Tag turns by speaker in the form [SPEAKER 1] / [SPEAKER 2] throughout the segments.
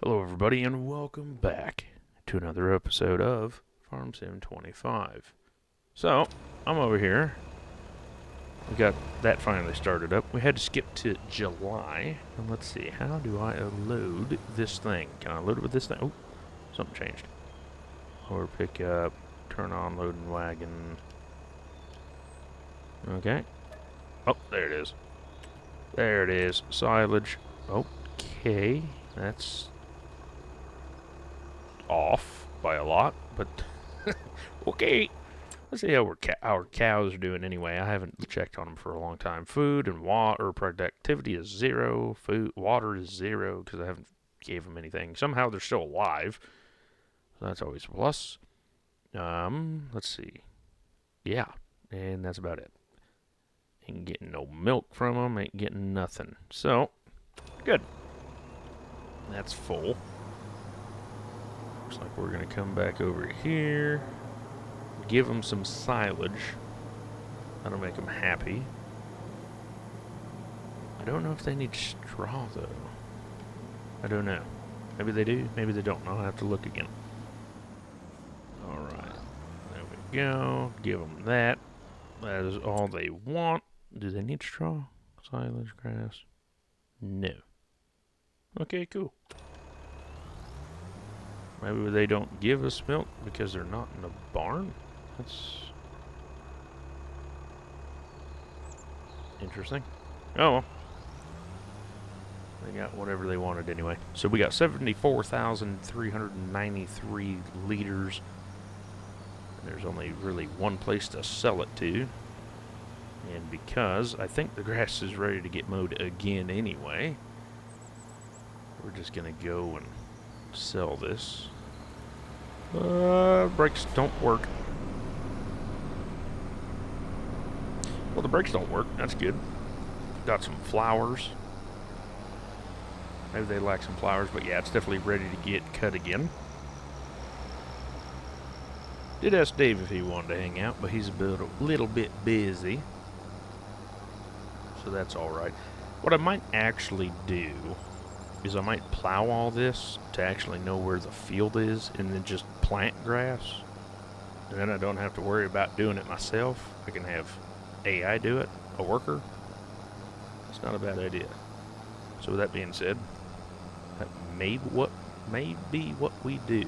[SPEAKER 1] Hello, everybody, and welcome back to another episode of Farm Sim 25. So, I'm over here. We got that finally started up. We had to skip to July. And let's see, how do I load this thing? Can I load it with this thing? Oh, something changed. Lower pickup, turn on loading wagon. Okay. Oh, there it is. There it is. Silage. Okay, that's off by a lot, but okay. Let's see how our cows are doing anyway. I haven't checked on them for a long time. Food and water productivity is 0. Water is 0 because I haven't gave them anything. Somehow they're still alive, so that's always a plus. Let's see. Yeah, and that's about it. Ain't getting no milk from them. Ain't getting nothing. So good. That's full. Looks like we're gonna come back over here. Give them some silage. That'll make them happy. I don't know if they need straw, though. I don't know. Maybe they do, maybe they don't. I'll have to look again. Alright. There we go. Give them that. That is all they want. Do they need straw? Silage, grass? No. Okay, cool. Maybe they don't give us milk because they're not in the barn? That's interesting. Oh well. They got whatever they wanted anyway. So we got 74,393 liters. There's only really one place to sell it to. And because I think the grass is ready to get mowed again anyway, we're just going to go and sell this. Brakes don't work. Well, the brakes don't work. That's good. Got some flowers. Maybe they lack some flowers, but yeah, it's definitely ready to get cut again. Did ask Dave if he wanted to hang out, but he's a little bit busy. So that's alright. What I might actually do is I might plow all this to actually know where the field is and then just plant grass. And then I don't have to worry about doing it myself. I can have AI do it, a worker. It's not a bad idea. So with that being said, that may be what we do.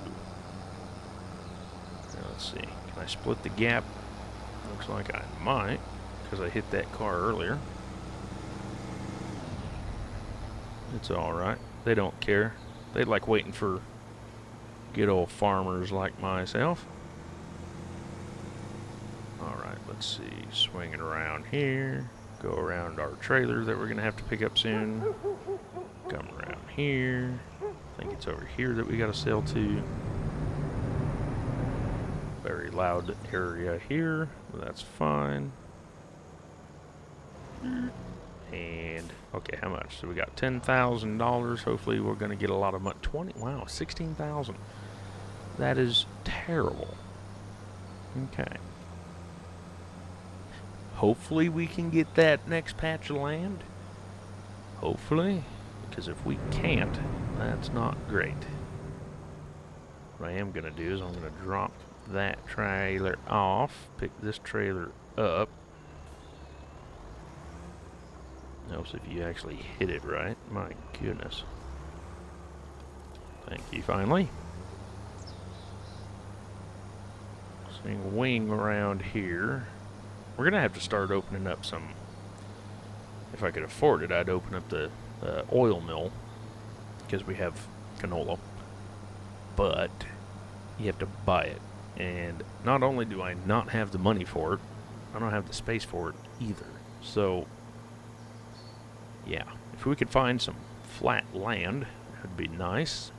[SPEAKER 1] Now let's see. Can I split the gap? Looks like I might, because I hit that car earlier. It's alright. They don't care. They like waiting for good old farmers like myself. Alright, let's see. Swinging around here. Go around our trailer that we're going to have to pick up soon. Come around here. I think it's over here that we got to sell to. Very loud area here. But that's fine. And, okay, how much? So we got $10,000. Hopefully we're going to get a lot of money. Wow, 16,000. That is terrible. Okay. Hopefully we can get that next patch of land. Hopefully. Because if we can't, that's not great. What I am going to do is I'm going to drop that trailer off. Pick this trailer up. Helps if you actually hit it right. My goodness. Thank you, finally. Swing wing around here. We're going to have to start opening up some... If I could afford it, I'd open up the oil mill. Because we have canola. But you have to buy it. And not only do I not have the money for it, I don't have the space for it either. So... yeah, if we could find some flat land, that'd be nice.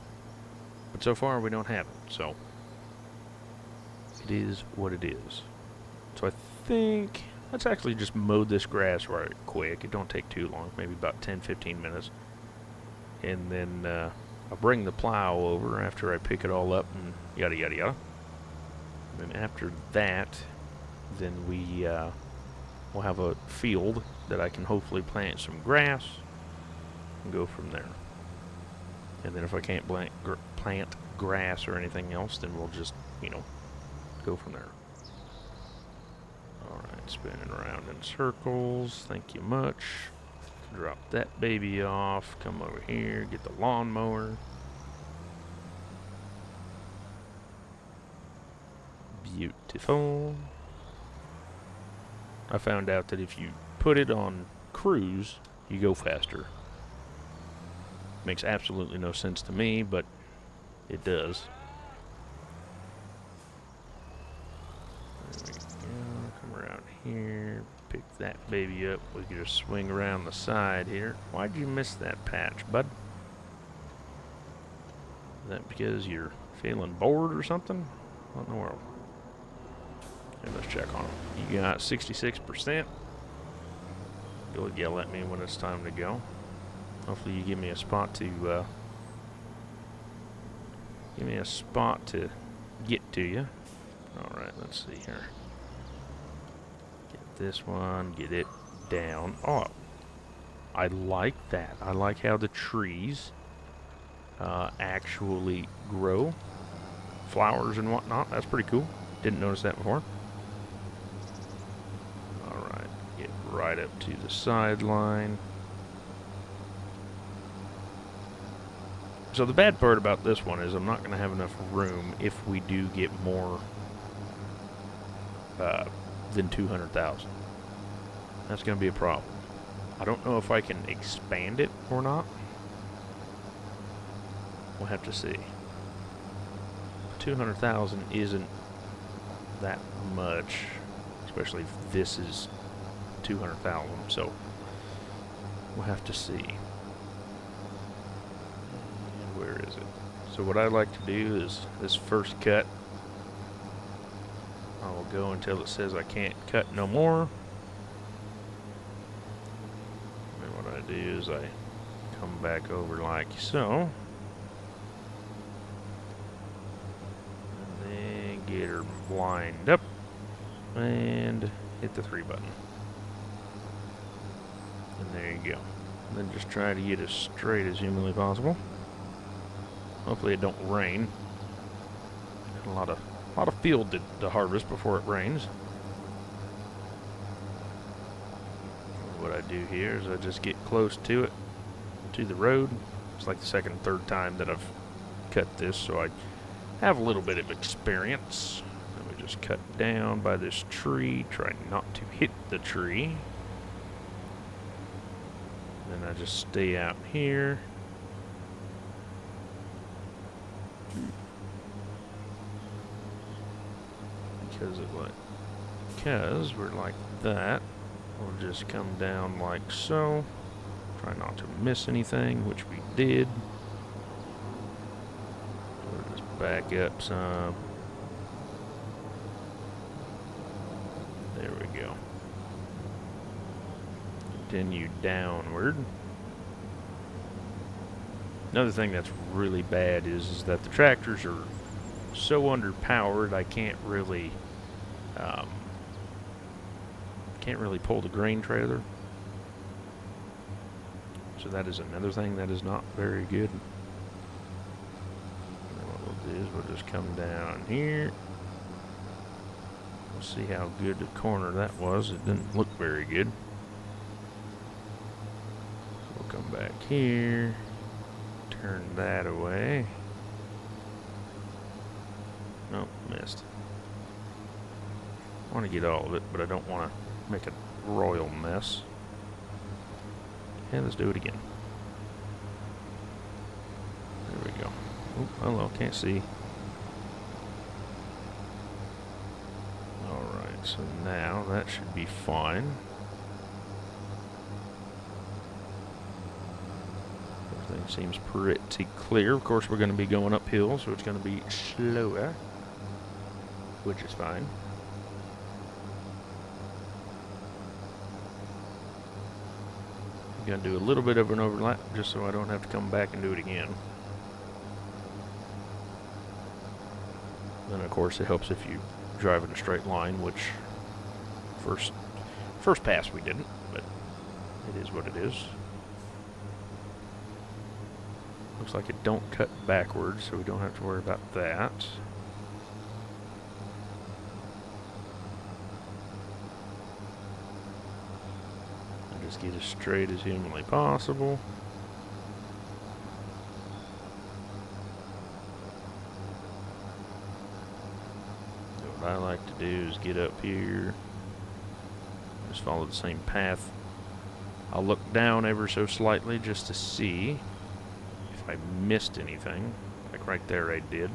[SPEAKER 1] But so far we don't have it, so it is what it is. So I think let's actually just mow this grass right quick. It don't take too long, maybe about 10-15 minutes. And then I'll bring the plow over after I pick it all up and yada yada yada. And then after that, then we'll have a field that I can hopefully plant some grass and go from there. And then if I can't plant grass or anything else, then we'll just, go from there. Alright, spinning around in circles. Thank you much. Drop that baby off. Come over here, get the lawnmower. Beautiful. I found out that if you put it on cruise, you go faster. Makes absolutely no sense to me, but it does. There we go. Come around here. Pick that baby up. We can just swing around the side here. Why'd you miss that patch, bud? Is that because you're feeling bored or something? What in the world? Okay, let's check on them. You got 66%. You'll yell at me when it's time to go. Hopefully you give me a spot to get to you. Alright, let's see here. Get this one, get it down. Oh, I like that. I like how the trees actually grow. Flowers and whatnot. That's pretty cool. Didn't notice that before. Alright, get right up to the sideline. So the bad part about this one is I'm not going to have enough room if we do get more than 200,000. That's going to be a problem. I don't know if I can expand it or not. We'll have to see. 200,000 isn't that much, especially if this is 200,000, so we'll have to see. Where is it? So what I like to do is this first cut, I will go until it says I can't cut no more. And what I do is I come back over like so. And then get her lined up and hit the 3 button. And there you go. And then just try to get as straight as humanly possible. Hopefully it don't rain. A lot of field to harvest before it rains. What I do here is I just get close to it, to the road. It's like the second and third time that I've cut this, so I have a little bit of experience. Let me just cut down by this tree, try not to hit the tree. Then I just stay out here. Because we're like that, we'll just come down like so. Try not to miss anything, which we did. We'll just back up some. There we go. Continue downward. Another thing that's really bad is that the tractors are so underpowered I can't really pull the grain trailer. So that is another thing that is not very good. And what we'll do is we'll just come down here. We'll see how good the corner that was. It didn't look very good. We'll come back here. Turn that away. Nope, missed. I want to get all of it, but I don't want to make a royal mess. And let's do it again. There we go. Oh, hello, can't see. Alright, so now that should be fine. Everything seems pretty clear. Of course, we're going to be going uphill, so it's going to be slower, which is fine. I'm going to do a little bit of an overlap just so I don't have to come back and do it again. Then, of course, it helps if you drive in a straight line, which first pass we didn't, but it is what it is. Looks like it don't cut backwards, so we don't have to worry about that. And just get as straight as humanly possible. What I like to do is get up here, just follow the same path. I'll look down ever so slightly just to see if I missed anything. Like right there I did.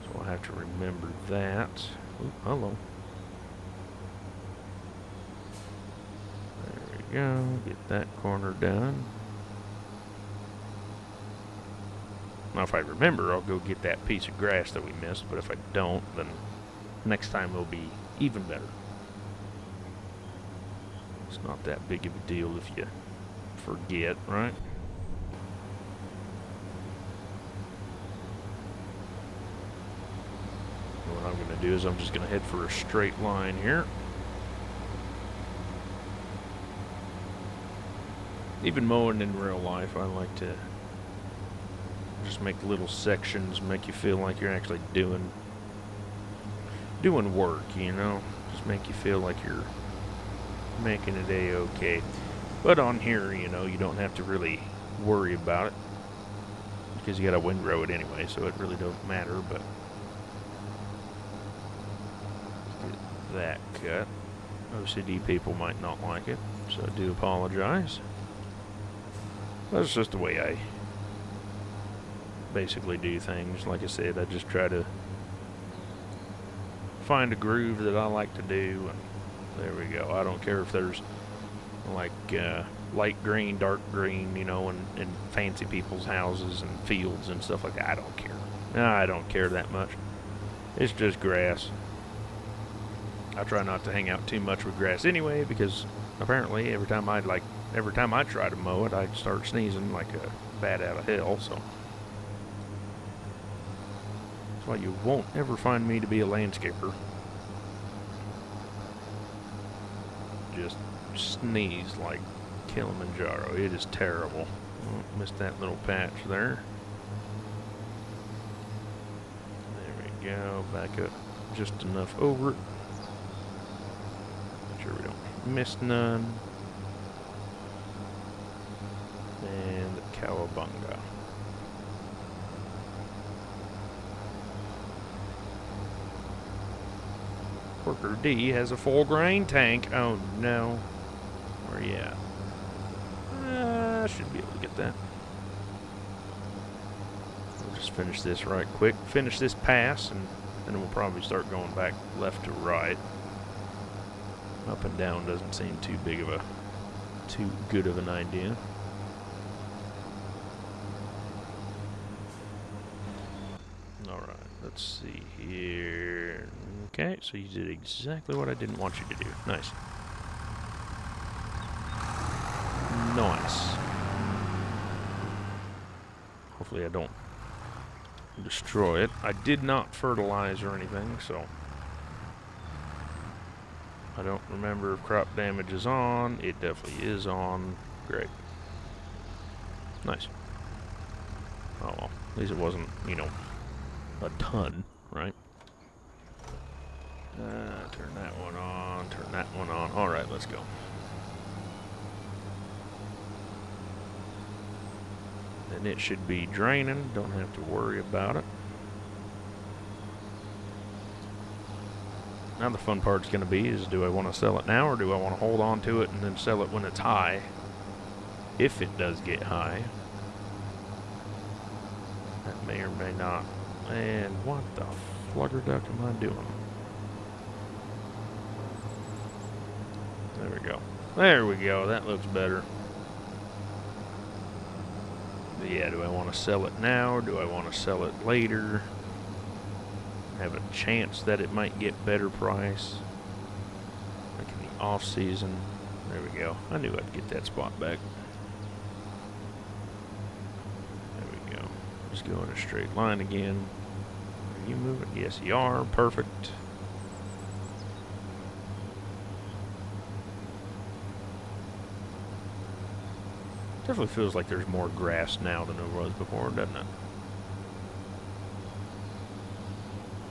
[SPEAKER 1] So I'll have to remember that. Ooh, hello. There we go. Get that corner done. Now if I remember, I'll go get that piece of grass that we missed, but if I don't, then next time it'll be even better. It's not that big of a deal if you forget, right? What I'm going to do is I'm just going to head for a straight line here. Even mowing in real life, I like to just make little sections, make you feel like you're actually doing work, you know? Just make you feel like you're making it a-okay. But on here, you know, you don't have to really worry about it because you got a windrow it anyway, so it really don't matter, but get that cut. OCD people might not like it, so I do apologize. That's just the way I basically do things. Like I said, I just try to find a groove that I like to do, and there we go. I don't care if there's like light green, dark green, you know, in fancy people's houses and fields and stuff like that. I don't care. I don't care that much. It's just grass. I try not to hang out too much with grass anyway, because apparently every time I try to mow it, I start sneezing like a bat out of hell. So that's why you won't ever find me to be a landscaper. Just sneeze like Kilimanjaro. It is terrible. Oh, missed that little patch there. There we go. Back up just enough over it. Make sure we don't miss none. And the cowabunga. Worker D has a full grain tank. Oh no. Where you at? I should be able to get that. We'll just finish this right quick. Finish this pass, and then we'll probably start going back left to right. Up and down doesn't seem too good of an idea. Alright, let's see here. Okay, so you did exactly what I didn't want you to do. Nice. Nice. Hopefully I don't destroy it. I did not fertilize or anything, so I don't remember if crop damage is on. It definitely is on. Great. Nice. Oh well, at least it wasn't, you know, a ton, right? Turn that one on, turn that one on. Alright, let's go. And it should be draining, don't have to worry about it. Now the fun part's going to be is, do I want to sell it now, or do I want to hold on to it and then sell it when it's high? If it does get high. That may or may not. And what the flugger duck am I doing? There we go. There we go. That looks better. But yeah, do I want to sell it now, or do I want to sell it later? Have a chance that it might get better price. Like in the off season. There we go. I knew I'd get that spot back. There we go. Just go in a straight line again. Are you moving? Yes, you are. Perfect. Definitely feels like there's more grass now than there was before, doesn't it?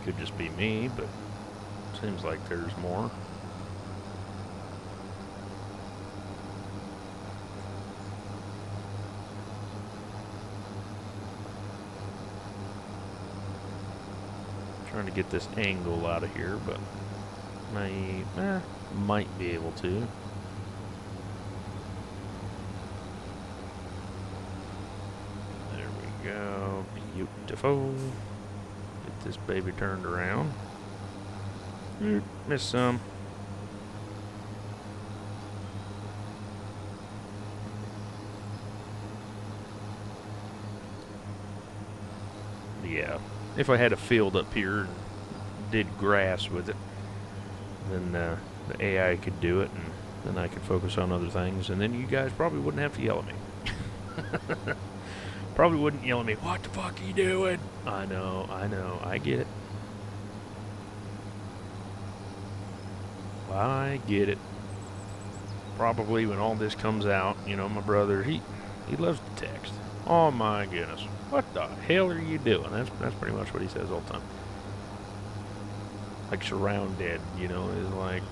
[SPEAKER 1] Could just be me, but seems like there's more. Trying to get this angle out of here, but might be able to. There we go. Beautiful. Get this baby turned around. Missed some. Yeah. If I had a field up here and did grass with it, then the AI could do it, and then I could focus on other things, and then you guys probably wouldn't have to yell at me. Probably wouldn't yell at me, "What the fuck are you doing?" I know, I get it. I get it. Probably when all this comes out, you know, my brother, he loves to text. Oh my goodness, what the hell are you doing? That's pretty much what he says all the time. Like surround dead, you know, is like,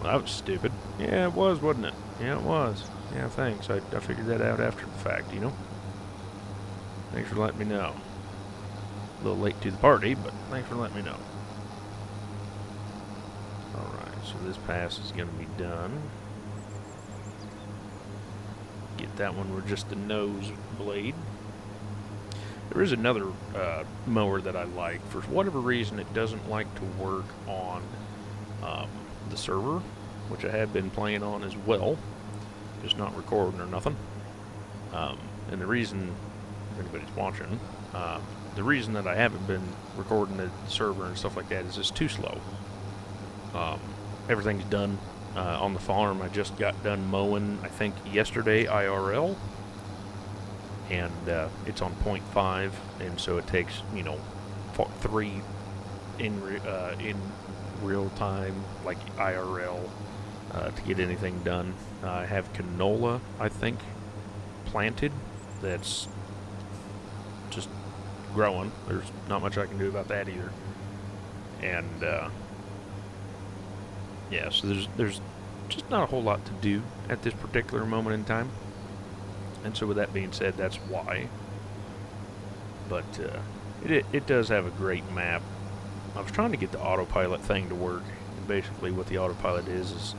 [SPEAKER 1] well, that was stupid. Yeah, it was, wasn't it? Yeah, it was. Yeah, thanks. I figured that out after the fact, you know. Thanks for letting me know. A little late to the party, but thanks for letting me know. Alright, so this pass is going to be done. Get that one with just the nose blade. There is another mower that I like. For whatever reason, it doesn't like to work on the server, which I have been playing on as well, just not recording or nothing. And the reason, if anybody's watching, the reason that I haven't been recording the server and stuff like that is it's too slow. Everything's done on the farm. I just got done mowing, I think, yesterday IRL. And it's on 0.5, and so it takes, you know, 3 in real time, like IRL, to get anything done. I have canola, I think, planted. That's just growing. There's not much I can do about that either. And yeah, so there's just not a whole lot to do at this particular moment in time. And so with that being said, that's why. But it does have a great map. I was trying to get the autopilot thing to work. And basically what the autopilot is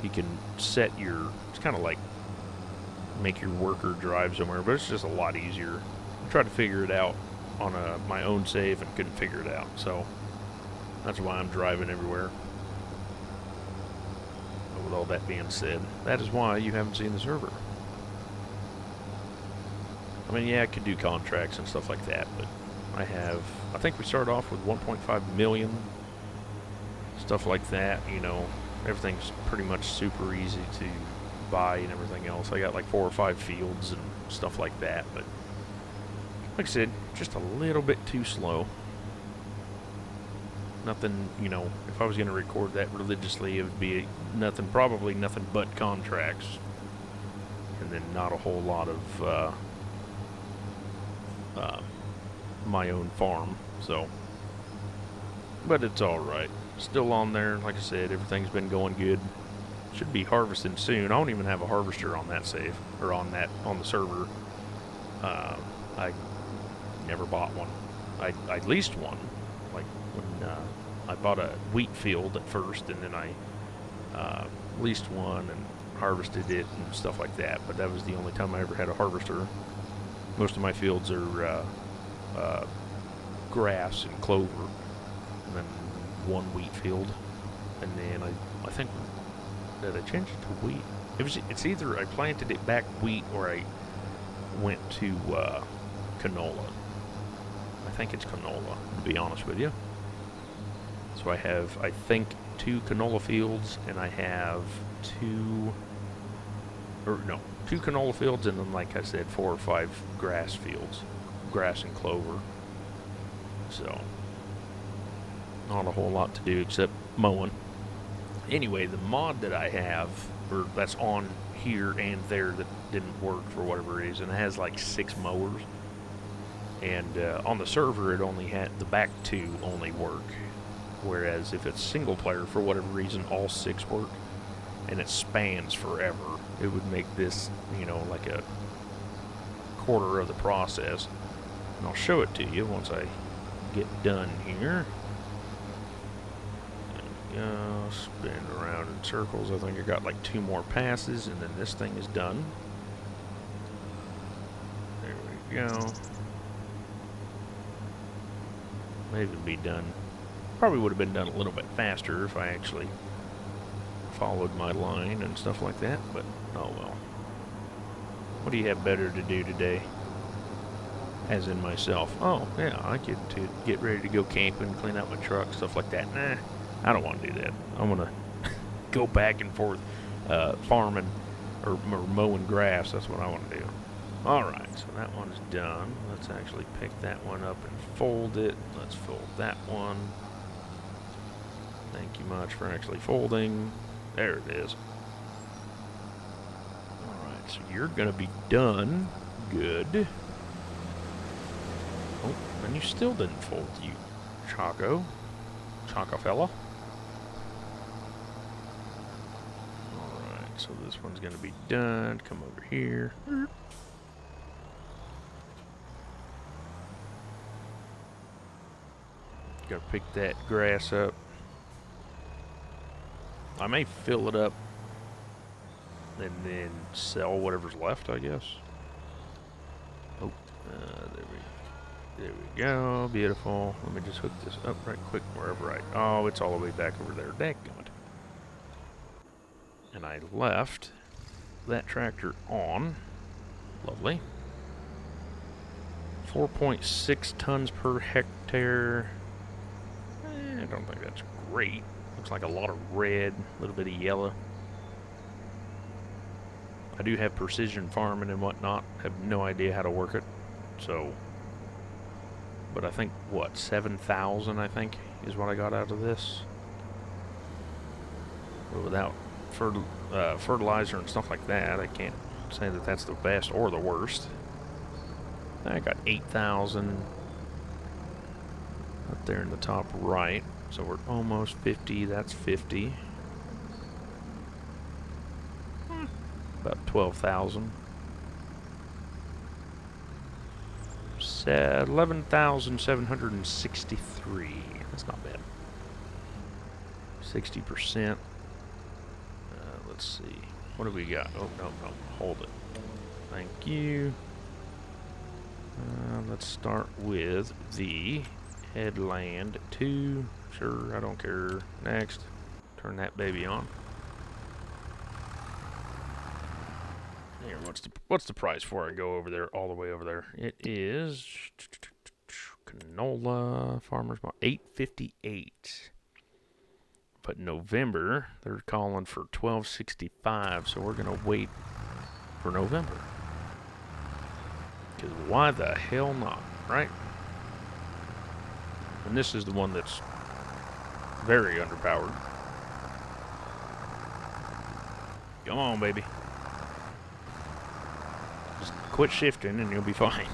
[SPEAKER 1] you can set your, it's kind of like make your worker drive somewhere, but it's just a lot easier. I tried to figure it out on my own save and couldn't figure it out. So that's why I'm driving everywhere. With all that being said, that is why you haven't seen the server. I mean, yeah, I could do contracts and stuff like that, but I think we started off with 1.5 million, stuff like that, you know. Everything's pretty much super easy to buy and everything else. I got like 4 or 5 fields and stuff like that, but like I said, just a little bit too slow. Nothing, you know, if I was going to record that religiously, it would be probably nothing but contracts. And then not a whole lot of my own farm, so. But it's alright. Still on there, like I said, everything's been going good. Should be harvesting soon. I don't even have a harvester on that save, or on the server. I never bought one. I leased one, like when I bought a wheat field at first, and then I leased one and harvested it and stuff like that. But that was the only time I ever had a harvester. Most of my fields are grass and clover, and then one wheat field, and then I think that I changed it to wheat. It's either I planted it back wheat or I went to canola. I think it's canola, to be honest with you. So I have, I think, 2 canola fields, and I have 2 canola fields, and then, like I said, 4 or 5 grass fields, grass and clover. So not a whole lot to do except mowing. Anyway, the mod that I have, or that's on here and there that didn't work for whatever reason, it has like 6 mowers. And on the server, it only had the back 2 only work. Whereas if it's single player, for whatever reason, all 6 work. And it spans forever. It would make this, you know, like a quarter of the process. And I'll show it to you once I get done here. Go, spin around in circles. I think I got like 2 more passes, and then this thing is done. There we go. Maybe be done. Probably would have been done a little bit faster if I actually followed my line and stuff like that, but oh well. What do you have better to do today? As in myself. Oh, yeah, I get to get ready to go camping, clean out my truck, stuff like that. Nah. I don't want to do that. I want to go back and forth farming or mowing grass. That's what I want to do. Alright, so that one's done. Let's actually pick that one up and fold it. Let's fold that one. Thank you much for actually folding. There it is. Alright, so you're going to be done. Good. Oh, and you still didn't fold, you Choco. Choco fella. So this one's going to be done. Come over here. Got to pick that grass up. I may fill it up and then sell whatever's left, I guess. Oh, there we go. Beautiful. Let me just hook this up right quick wherever I... Oh, it's all the way back over there. Dadgummit. And I left that tractor on. Lovely. 4.6 tons per hectare. I don't think that's great. Looks like a lot of red, a little bit of yellow. I do have precision farming and whatnot. Have no idea how to work it. So, but I think, what, 7,000 I think is what I got out of this. But without fertilizer and stuff like that, I can't say that that's the best or the worst. I got 8,000 up there in the top right, so we're almost 50. That's 50. About 12,000. 11,763. That's not bad. 60%. Let's see. What do we got? Oh, no. Hold it. Thank you. Let's start with the headland 2. Sure, I don't care. Next. Turn that baby on. Here, what's the price before I go over there, all the way over there? It is canola farmers market $8.58. But November, they're calling for $12.65, so we're gonna wait for November. Because why the hell not, right? And this is the one that's very underpowered. Come on, baby. Just quit shifting and you'll be fine.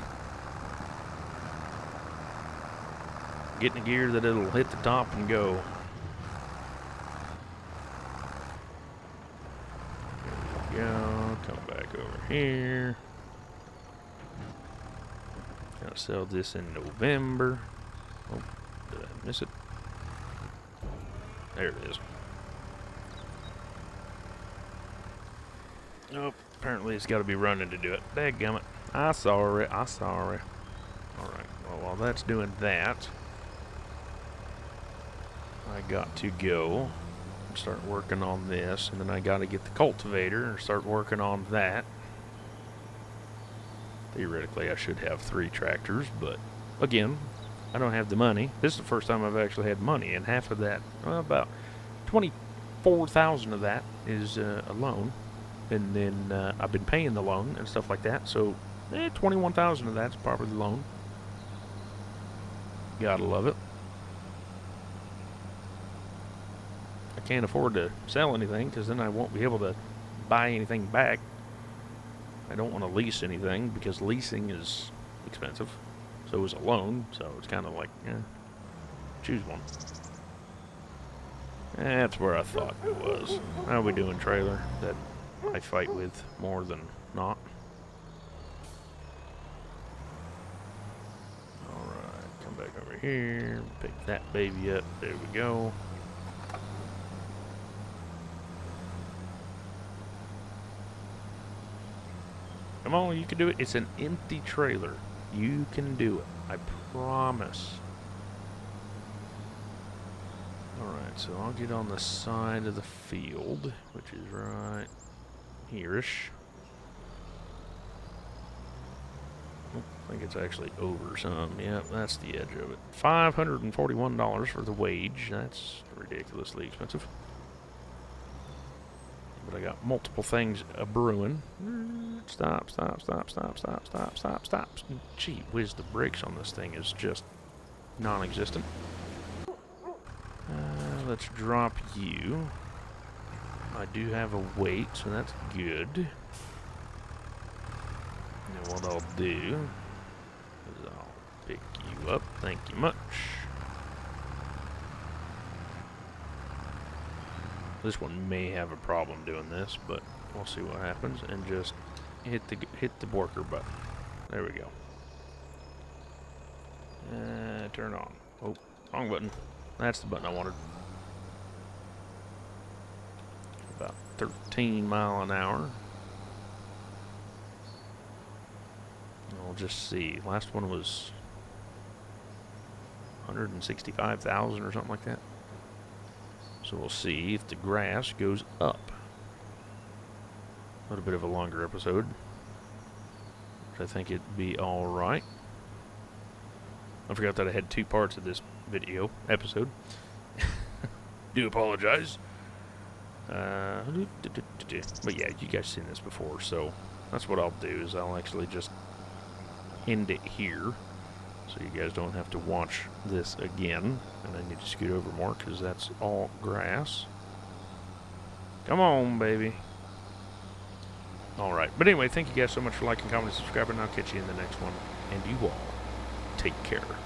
[SPEAKER 1] Get in a gear that it'll hit the top and go. There we go. Come back over here. Gonna sell this in November. Oh, did I miss it? There it is. Oh, apparently it's got to be running to do it. Dadgummit. I saw it. Alright, well, while that's doing that, I got to go and start working on this, and then I got to get the cultivator and start working on that. Theoretically, I should have 3 tractors, but again, I don't have the money. This is the first time I've actually had money, and half of that, well, about 24,000 of that is a loan. And then I've been paying the loan and stuff like that. So 21,000 of that's probably the loan. Gotta love it. I can't afford to sell anything because then I won't be able to buy anything back. I don't want to lease anything because leasing is expensive. So is a loan, so it's kind of like, choose one. That's where I thought it was. How we doing, trailer? That I fight with more than not. Alright, come back over here. Pick that baby up. There we go. Come on, you can do it. It's an empty trailer. You can do it. I promise. Alright, so I'll get on the side of the field, which is right here-ish. I think it's actually over some. Yep, that's the edge of it. $541 for the wage. That's ridiculously expensive. But I got multiple things a-brewing. Stop, stop, stop, stop, stop, stop, stop, stop. Gee whiz, the brakes on this thing is just non-existent. Let's drop you. I do have a weight, so that's good. Now what I'll do is I'll pick you up. Thank you much. This one may have a problem doing this, but we'll see what happens. And just hit the worker button. There we go. Turn on. Oh, wrong button. That's the button I wanted. About 13 miles an hour. We'll just see. Last one was 165,000 or something like that. So we'll see if the grass goes up. A little bit of a longer episode, which I think it'd be alright. I forgot that I had two parts of this episode. Do apologize. But yeah, you guys seen this before, so that's what I'll do is I'll actually just end it here so you guys don't have to watch this again. And I need to scoot over more because that's all grass. Come on, baby. Alright, but anyway, thank you guys so much for liking, commenting, subscribing, and I'll catch you in the next one. And you all, take care.